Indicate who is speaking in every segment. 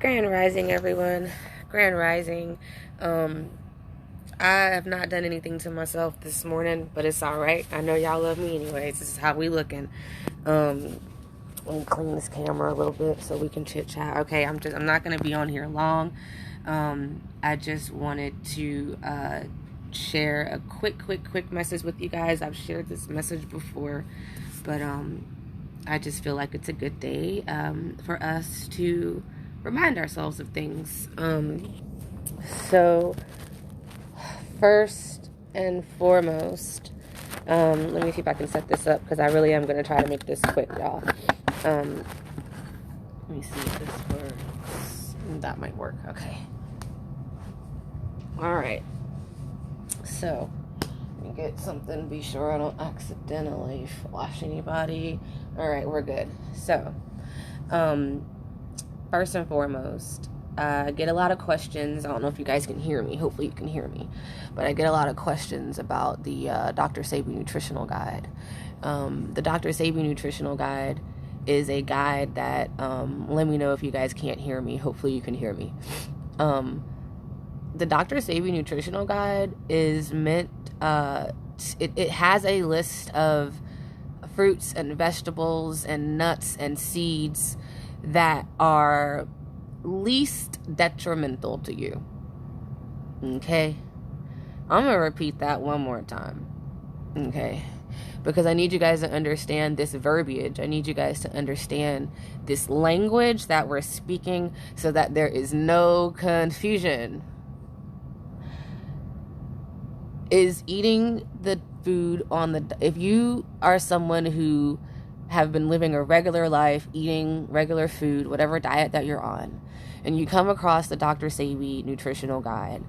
Speaker 1: Grand Rising, everyone. Grand Rising. I have not done anything to myself this morning, but it's alright. I know y'all love me anyways. This is how we looking. Let me clean this camera a little bit so we can chit chat. Okay, I'm not gonna be on here long. I just wanted to share a quick message with you guys. I've shared this message before, but I just feel like it's a good day for us to remind ourselves of things. So first and foremost, let me see if I can set this up because I really am going to try to make this quick, y'all. Let me see if this works. That might work. Okay. All right. So let me get something. Be sure I don't accidentally flash anybody. All right, we're good. So, first and foremost, I get a lot of questions. I don't know if you guys can hear me. Hopefully you can hear me. But I get a lot of questions about the Dr. Sabri Nutritional Guide. The Dr. Sabri Nutritional Guide is a guide that, let me know if you guys can't hear me. Hopefully you can hear me. The Dr. Sabri Nutritional Guide is meant, it has a list of fruits and vegetables and nuts and seeds that are least detrimental to you. Okay? I'm going to repeat that one more time. Okay? Because I need you guys to understand this verbiage. I need you guys to understand this language that we're speaking so that there is no confusion. Is eating the food on the... If you are someone who have been living a regular life, eating regular food, whatever diet that you're on, and you come across the Dr. Sabri Nutritional Guide,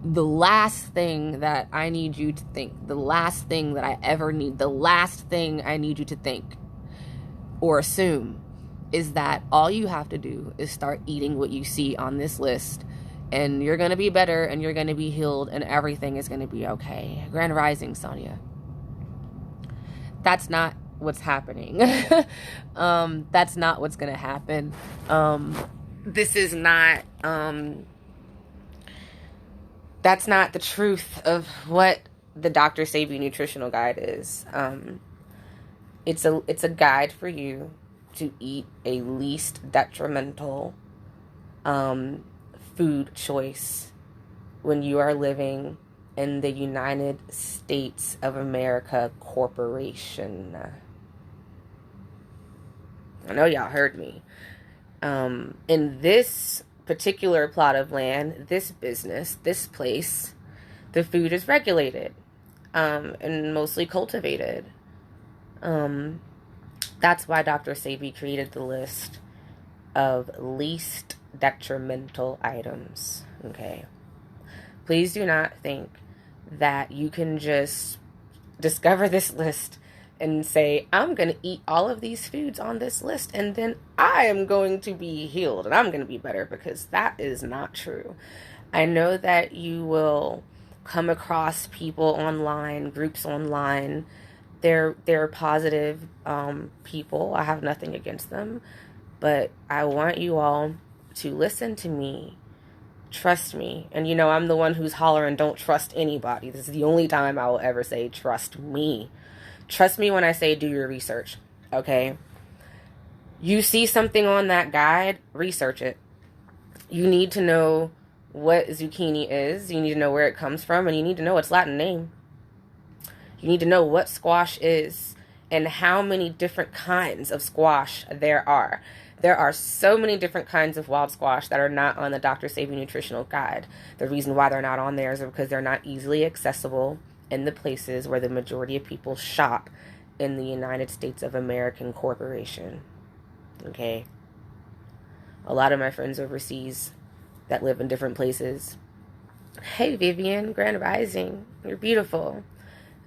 Speaker 1: the last thing that I need you to think, the last thing that I ever need, the last thing I need you to think or assume is that all you have to do is start eating what you see on this list, and you're going to be better, and you're going to be healed, and everything is going to be okay. Grand Rising, Sonia. That's not what's happening. That's not what's going to happen. This is not, that's not the truth of what the Dr. Sabri Nutritional Guide is. It's a guide for you to eat a least detrimental, food choice when you are living in the United States of America Corporation. I know y'all heard me. In this particular plot of land, this business, this place, the food is regulated, and mostly cultivated. That's why Dr. Sabri created the list of least detrimental items. Okay. Please do not think that you can just discover this list and say, I'm going to eat all of these foods on this list and then I am going to be healed and I'm going to be better, because that is not true. I know that you will come across people online, groups online. They're positive people. I have nothing against them, but I want you all to listen to me. Trust me. And you know, I'm the one who's hollering, don't trust anybody. This is the only time I will ever say, trust me. Trust me when I say do your research, okay? You see something on that guide, research it. You need to know what zucchini is. You need to know where it comes from, and you need to know its Latin name. You need to know what squash is and how many different kinds of squash there are. There are so many different kinds of wild squash that are not on the Dr. Sabri Nutritional Guide. The reason why they're not on there is because they're not easily accessible in the places where the majority of people shop in the United States of American Corporation. Okay? A lot of my friends overseas that live in different places. Hey, Vivian, Grand Rising. You're beautiful.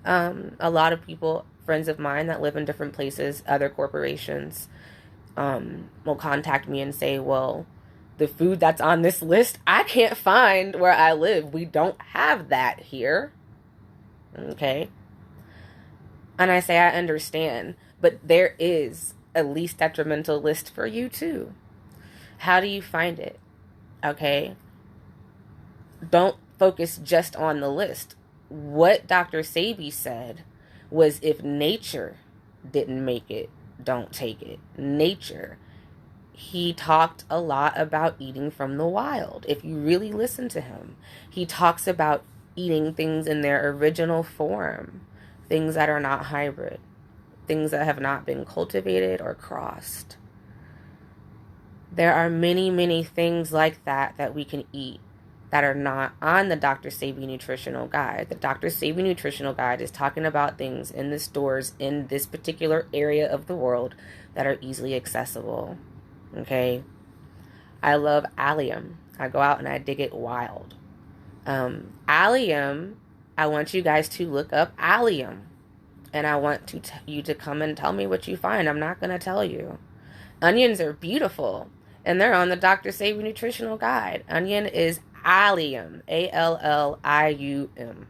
Speaker 1: A lot of people, friends of mine that live in different places, other corporations, will contact me and say, well, the food that's on this list, I can't find where I live. We don't have that here. Okay? And I say, I understand, but there is a least detrimental list for you too. How do you find it? Okay? Don't focus just on the list. What Dr. Sabri said was, if nature didn't make it, don't take it. Nature. He talked a lot about eating from the wild. If you really listen to him, he talks about eating things in their original form, things that are not hybrid, things that have not been cultivated or crossed. There are many, many things like that that we can eat that are not on the Dr. Sabri Nutritional Guide. The Dr. Sabri Nutritional Guide is talking about things in the stores in this particular area of the world that are easily accessible. Okay? I love allium. I go out and I dig it wild. Allium, I want you guys to look up allium. And I want you to come and tell me what you find. I'm not going to tell you. Onions are beautiful. And they're on the Dr. Sabri Nutritional Guide. Onion is allium. A-L-L-I-U-M.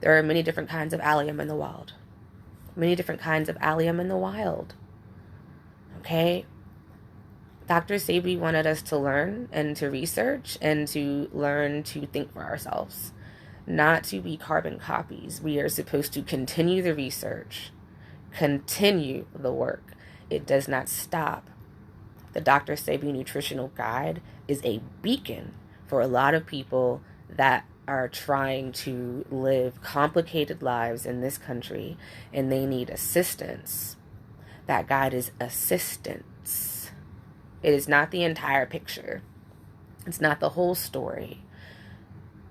Speaker 1: There are many different kinds of allium in the wild. Many different kinds of allium in the wild. Okay? Dr. Sabri wanted us to learn and to research and to learn to think for ourselves. Not to be carbon copies. We are supposed to continue the research. Continue the work. It does not stop. The Dr. Sabri Nutritional Guide is a beacon for a lot of people that are trying to live complicated lives in this country and they need assistance. That guide is assistance. It is not the entire picture. It's not the whole story.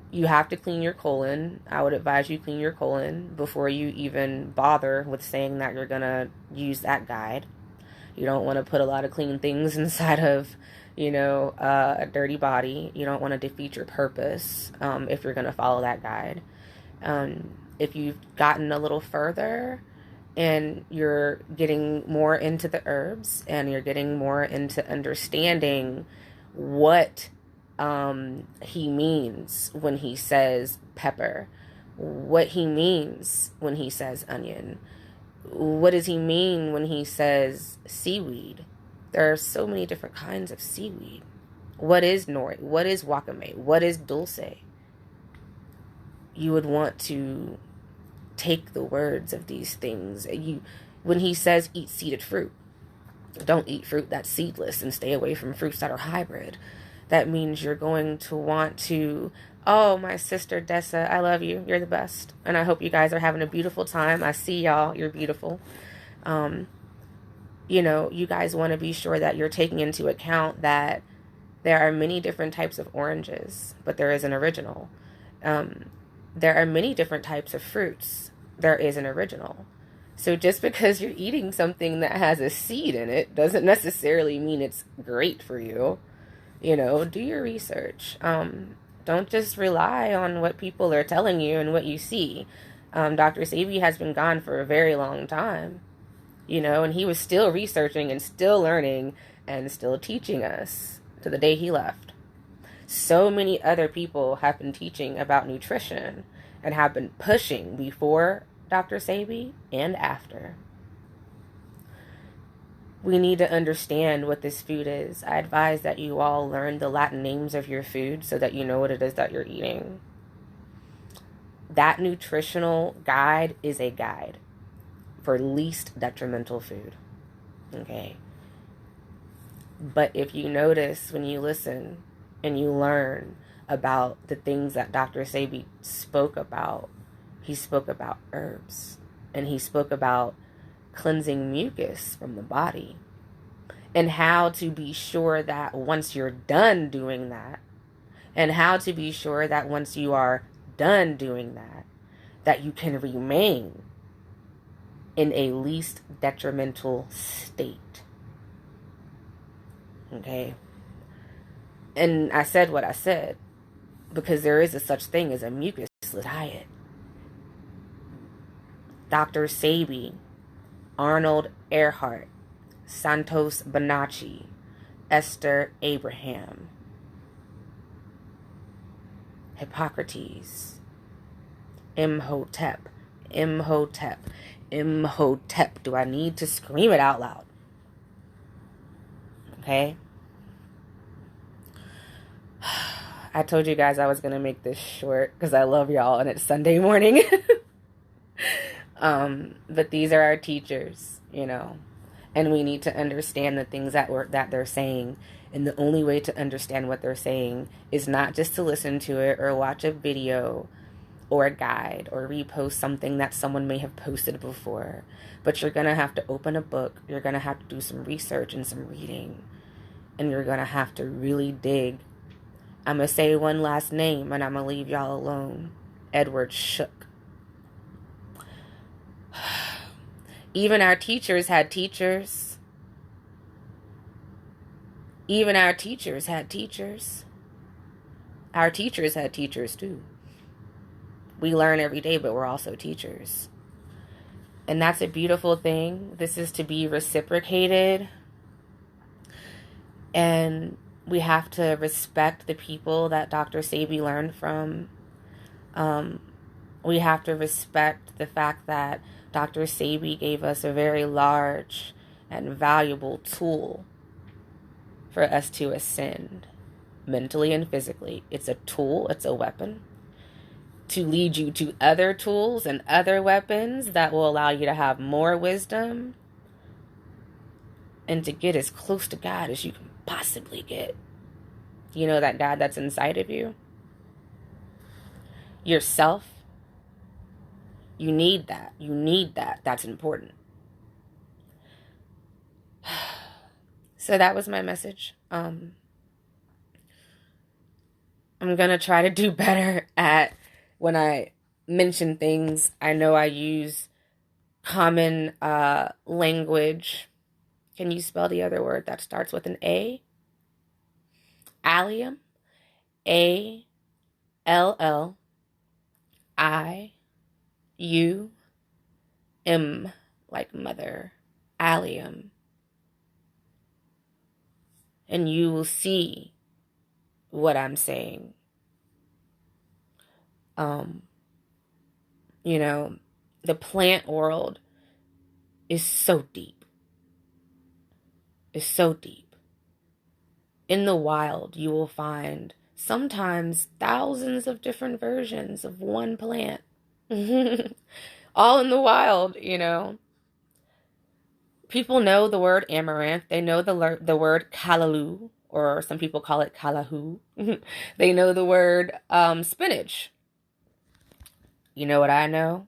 Speaker 1: You have to clean your colon. I would advise you clean your colon before you even bother with saying that you're going to use that guide. You don't want to put a lot of clean things inside of, a dirty body. You don't want to defeat your purpose if you're going to follow that guide. If you've gotten a little further and you're getting more into the herbs and you're getting more into understanding what he means when he says pepper, what he means when he says onion, what does he mean when he says seaweed? There are so many different kinds of seaweed. What is nori? What is wakame? What is dulce? You would want to take the words of these things. When he says eat seeded fruit, don't eat fruit that's seedless and stay away from fruits that are hybrid. That means you're going to want to, oh, my sister Dessa, I love you. You're the best. And I hope you guys are having a beautiful time. I see y'all. You're beautiful. You guys want to be sure that you're taking into account that there are many different types of oranges, but there is an original. There are many different types of fruits. There is an original. So just because you're eating something that has a seed in it doesn't necessarily mean it's great for you. Do your research. Don't just rely on what people are telling you and what you see. Dr. Sabri has been gone for a very long time, and he was still researching and still learning and still teaching us to the day he left. So many other people have been teaching about nutrition and have been pushing before Dr. Sabri and after. We need to understand what this food is. I advise that you all learn the Latin names of your food so that you know what it is that you're eating. That nutritional guide is a guide for least detrimental food. Okay? But if you notice when you listen and you learn about the things that Dr. Sabri spoke about, he spoke about herbs and he spoke about cleansing mucus from the body and how to be sure that once you're done doing that, and how to be sure that once you are done doing that, that you can remain in a least detrimental state. Okay? And I said what I said because there is a such thing as a mucusless diet. Dr. Sabri, Arnold Earhart, Santos Bonacci, Esther Abraham, Hippocrates, Imhotep. Do I need to scream it out loud? Okay? I told you guys I was going to make this short because I love y'all and it's Sunday morning. But these are our teachers, you know, and we need to understand the things that they're saying. And the only way to understand what they're saying is not just to listen to it or watch a video or a guide or repost something that someone may have posted before. But you're going to have to open a book. You're going to have to do some research and some reading. And you're going to have to really dig. I'm going to say one last name and I'm going to leave y'all alone. Edward Shook. Even our teachers had teachers. Even our teachers had teachers. Our teachers had teachers too. We learn every day, but we're also teachers. And that's a beautiful thing. This is to be reciprocated. And we have to respect the people that Dr. Sabri learned from. We have to respect the fact that Dr. Sabri gave us a very large and valuable tool for us to ascend mentally and physically. It's a tool, it's a weapon to lead you to other tools and other weapons that will allow you to have more wisdom and to get as close to God as you can possibly get. You know that God that's inside of you? Yourself. You need that. You need that. That's important. So that was my message. I'm going to try to do better at when I mention things. I know I use common language. Can you spell the other word that starts with an A? Allium. A-L-L-I-U-M, like mother. Allium. And you will see what I'm saying. You know, the plant world is so deep. It's so deep. In the wild, you will find sometimes thousands of different versions of one plant. All in the wild, you know. People know the word amaranth. They know the word callaloo, or some people call it callahu. They know the word spinach. You know what I know?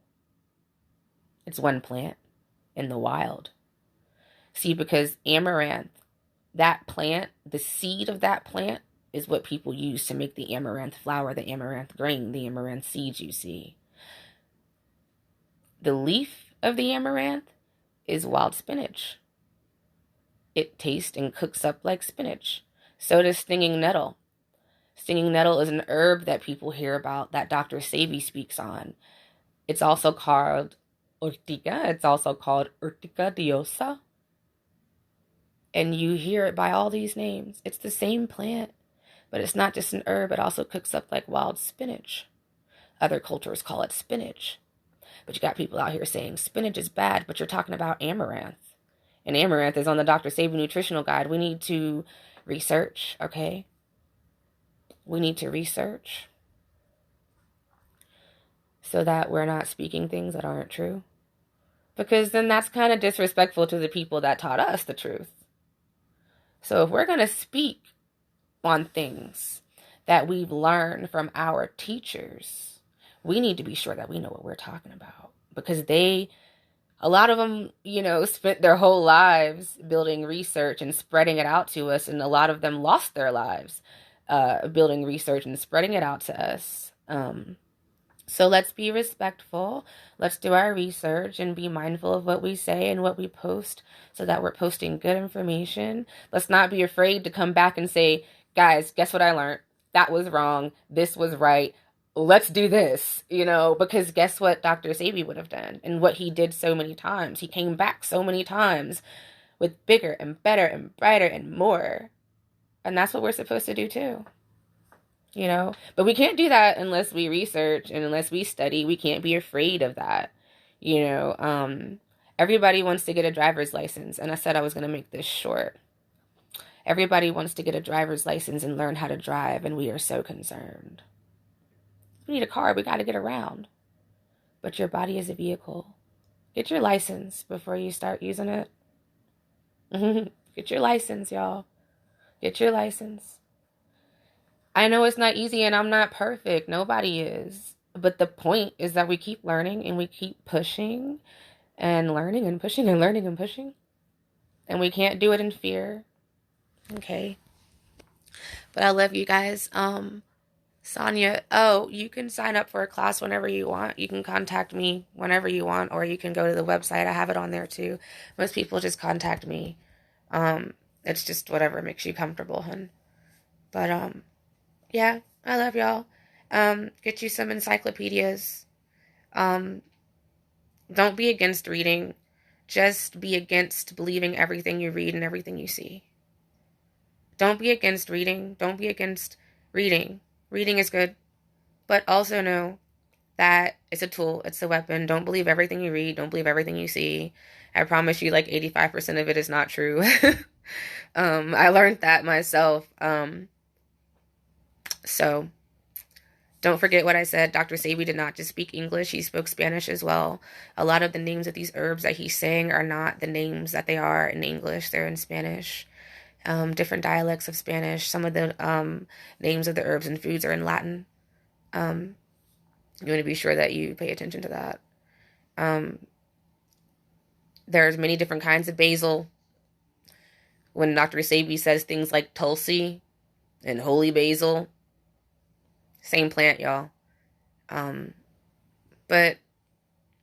Speaker 1: It's one plant in the wild. See, because amaranth, that plant, the seed of that plant is what people use to make the amaranth flower, the amaranth grain, the amaranth seeds you see. The leaf of the amaranth is wild spinach. It tastes and cooks up like spinach. So does stinging nettle. Stinging nettle is an herb that people hear about that Dr. Sabri speaks on. It's also called urtica. It's also called urtica diosa. And you hear it by all these names. It's the same plant, but it's not just an herb. It also cooks up like wild spinach. Other cultures call it spinach. But you got people out here saying spinach is bad, but you're talking about amaranth. And amaranth is on the Dr. Sabri Nutritional Guide. We need to research, okay? We need to research so that we're not speaking things that aren't true. Because then that's kind of disrespectful to the people that taught us the truth. So if we're going to speak on things that we've learned from our teachers, we need to be sure that we know what we're talking about. Because a lot of them, you know, spent their whole lives building research and spreading it out to us. And a lot of them lost their lives building research and spreading it out to us. So let's be respectful. Let's do our research and be mindful of what we say and what we post so that we're posting good information. Let's not be afraid to come back and say, guys, guess what I learned? That was wrong. This was right. Let's do this, you know, because guess what Dr. Sabri would have done and what he did so many times. He came back so many times with bigger and better and brighter and more. And that's what we're supposed to do too. You know, but we can't do that unless we research and unless we study. We can't be afraid of that. You know, everybody wants to get a driver's license. And I said I was going to make this short. Everybody wants to get a driver's license and learn how to drive, and we are so concerned. We need a car. We got to get around. But your body is a vehicle. Get your license before you start using it. Get your license, y'all. Get your license. I know it's not easy and I'm not perfect. Nobody is. But the point is that we keep learning and we keep pushing and learning and pushing and learning and pushing. And we can't do it in fear. Okay. But I love you guys. Sonia, you can sign up for a class whenever you want. You can contact me whenever you want, or you can go to the website. I have it on there too. Most people just contact me. It's just whatever makes you comfortable, hun. But, yeah, I love y'all. Get you some encyclopedias. Don't be against reading. Just be against believing everything you read and everything you see. Don't be against reading. Don't be against reading. Reading is good. But also know that it's a tool. It's a weapon. Don't believe everything you read. Don't believe everything you see. I promise you, like 85% of it is not true. I learned that myself. So don't forget what I said. Dr. Sabri did not just speak English. He spoke Spanish as well. A lot of the names of these herbs that he's saying are not the names that they are in English. They're in Spanish. Different dialects of Spanish. Some of the names of the herbs and foods are in Latin. You want to be sure that you pay attention to that. There's many different kinds of basil. When Dr. Sabri says things like Tulsi and holy basil, same plant, y'all. But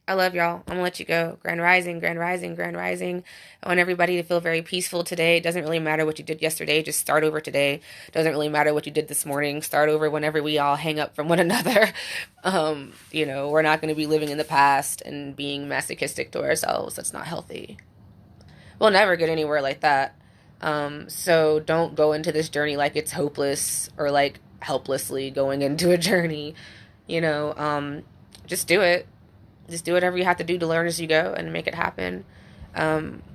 Speaker 1: I love y'all. I'm going to let you go. Grand rising, grand rising, grand rising. I want everybody to feel very peaceful today. It doesn't really matter what you did yesterday. Just start over today. It doesn't really matter what you did this morning. Start over whenever we all hang up from one another. We're not going to be living in the past and being masochistic to ourselves. That's not healthy. We'll never get anywhere like that. So don't go into this journey like it's hopeless or like helplessly going into a journey. Just do it. Just do whatever you have to do to learn as you go and make it happen.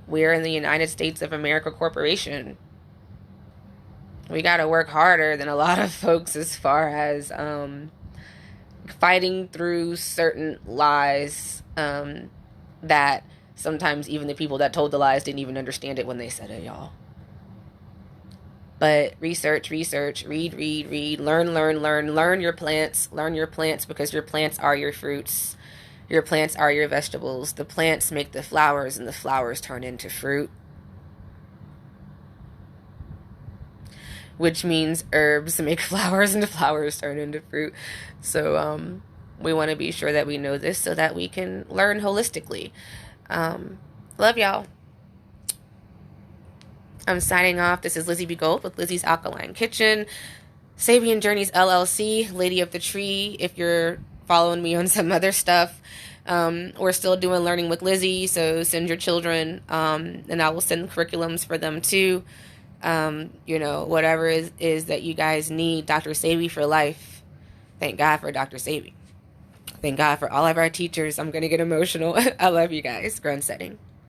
Speaker 1: We're in the United States of America Corporation. We got to work harder than a lot of folks as far as fighting through certain lies that sometimes even the people that told the lies didn't even understand it when they said it, y'all. But research, read, learn your plants. Learn your plants because your plants are your fruits. Your plants are your vegetables. The plants make the flowers, and the flowers turn into fruit. Which means herbs make flowers, and the flowers turn into fruit. So we want to be sure that we know this so that we can learn holistically. Love y'all. I'm signing off. This is Lizzie B. Gold with Lizzie's Alkaline Kitchen. Sabian Journeys LLC, Lady of the Tree. If you're following me on some other stuff, we're still doing Learning with Lizzie, so send your children, and I will send curriculums for them too. Whatever is that you guys need. Dr. Sabri for life. Thank God for Dr. Sabri. Thank God for all of our teachers. I'm going to get emotional. I love you guys. Grown setting.